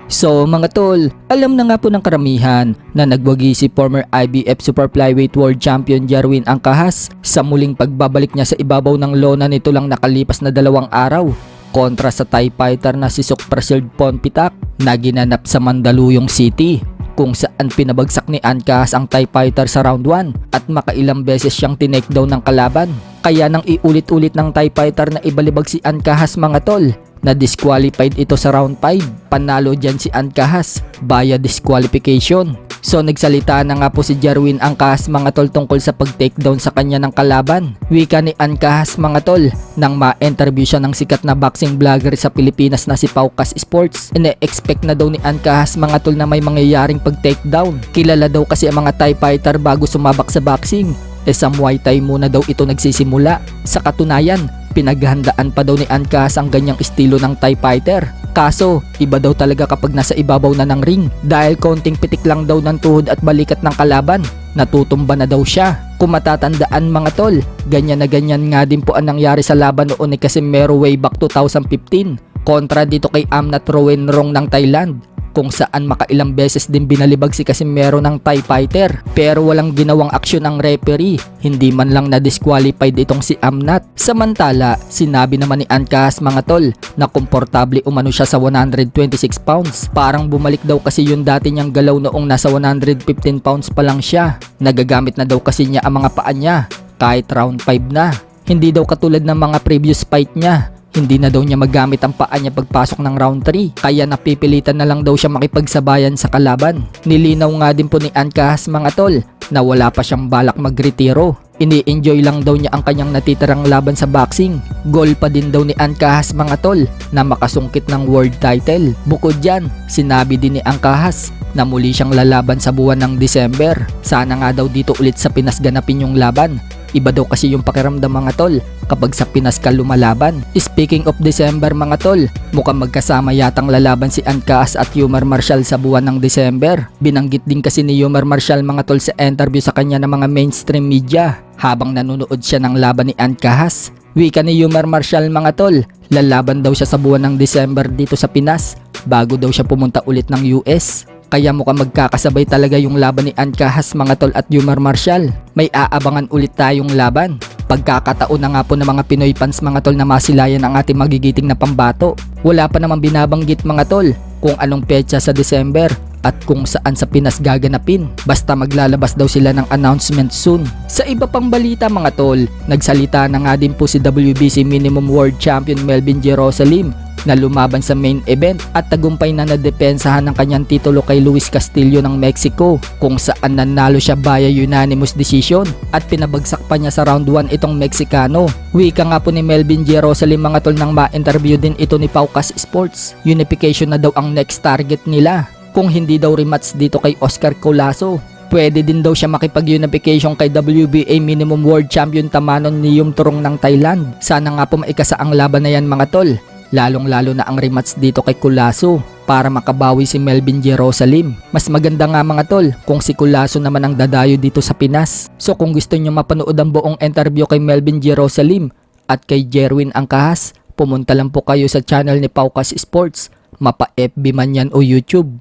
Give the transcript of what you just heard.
So mga tol, alam na nga po ng karamihan na nagwagi si former IBF Super Flyweight World Champion Jerwin Angkahas sa muling pagbabalik niya sa ibabaw ng lona nito lang nakalipas na 2 araw kontra sa Thai fighter na si Sukprasil Ponpitak na ginanap sa Mandaluyong City, kung saan pinabagsak ni Angkahas ang Thai fighter sa round 1 at makailang beses siyang tinake-down ng kalaban. Kaya nang iulit-ulit ng Thai fighter na ibalibag si Angkahas mga tol, na disqualified ito sa round 5. Panalo dyan si Angkahas via disqualification. So nagsalita na nga po si Jerwin Angkahas mga tol tungkol sa pag-takedown sa kanya ng kalaban. Wika ni Angkahas mga tol nang ma-interview siya ng sikat na boxing vlogger sa Pilipinas na si Paukas Sports. Ine-expect na daw ni Angkahas mga tol na may mangyayaring pag-takedown. Kilala daw kasi ang mga Thai fighter bago sumabak sa boxing. Sa Muay Thai muna daw ito nagsisimula. Sa katunayan, pinaghandaan pa daw ni Angkahas ang ganyang estilo ng Thai fighter. Kaso, iba daw talaga kapag nasa ibabaw na ng ring dahil konting pitik lang daw ng tuhod at balikat ng kalaban, natutumba na daw siya. Kung matatandaan mga tol, ganyan na ganyan nga din po ang nangyari sa laban noon ni Casimero way back 2015 kontra dito kay Amnat Rowenrong ng Thailand, kung saan makailang beses din binalibag si Casimero ng Thai fighter pero walang ginawang aksyon ang referee, hindi man lang na-disqualified itong si Amnat. Samantala, sinabi naman ni Angkahas mga tol na komportable umano siya sa 126 pounds. Parang bumalik daw kasi yung dati niyang galaw noong nasa 115 pounds pa lang siya. Nagagamit na daw kasi niya ang mga paa niya kahit round 5 na. Hindi daw katulad ng mga previous fight niya. Hindi na daw niya magamit ang paa niya pagpasok ng round 3, kaya napipilitan na lang daw siya makipagsabayan sa kalaban. Nilinaw nga din po ni Angkahas mga tol na wala pa siyang balak magretiro. Ini-enjoy lang daw niya ang kanyang natitirang laban sa boxing. Goal pa din daw ni Angkahas mga tol na makasungkit ng world title. Bukod dyan, sinabi din ni Angkahas na muli siyang lalaban sa buwan ng December. Sana nga daw dito ulit sa Pinas ganapin yung laban. Iba daw kasi yung pakiramdam mga tol kapag sa Pinas ka lumalaban. Speaking of December mga tol, mukhang magkasama yatang lalaban si Angkahas at Yumar Marshall sa buwan ng December. Binanggit din kasi ni Yumar Marshall mga tol sa interview sa kanya ng mga mainstream media habang nanonood siya ng laban ni Angkahas. Wika ni Yumar Marshall mga tol, lalaban daw siya sa buwan ng December dito sa Pinas bago daw siya pumunta ulit ng US. Kaya mukhang magkakasabay talaga yung laban ni Angkahas mga tol at Yumar Marshall. May aabangan ulit tayong laban. Pagkakataon na nga po ng mga Pinoy fans mga tol na masilayan ang ating magigiting na pambato. Wala pa namang binabanggit mga tol kung anong petsa sa December at kung saan sa Pinas gaganapin. Basta maglalabas daw sila ng announcement soon. Sa iba pang balita mga tol, nagsalita na nga din po si WBC Minimum World Champion Melvin Jerusalem na lumaban sa main event at tagumpay na nadepensahan ng kanyang titulo kay Luis Castillo ng Mexico, kung saan nanalo siya via unanimous decision at pinabagsak pa niya sa round 1 itong Meksikano. Wika nga po ni Melvin Jerusalem mga tol nang ma-interview din ito ni Paukas Sports. Unification na daw ang next target nila. Kung hindi daw rematch dito kay Oscar Colasso, pwede din daw siya makipag-unification kay WBA Minimum World Champion Tamanon Niyom Turong ng Thailand. Sana nga po maikasa ang laban na yan mga tol. Lalong-lalo na ang rematch dito kay Colasso para makabawi si Melvin Jerusalem. Mas maganda nga mga tol kung si Colasso naman ang dadayo dito sa Pinas. So kung gusto nyo mapanood ang buong interview kay Melvin Jerusalem at kay Jerwin Angkahas, pumunta lang po kayo sa channel ni Paukas Sports, mapa FB man yan o YouTube.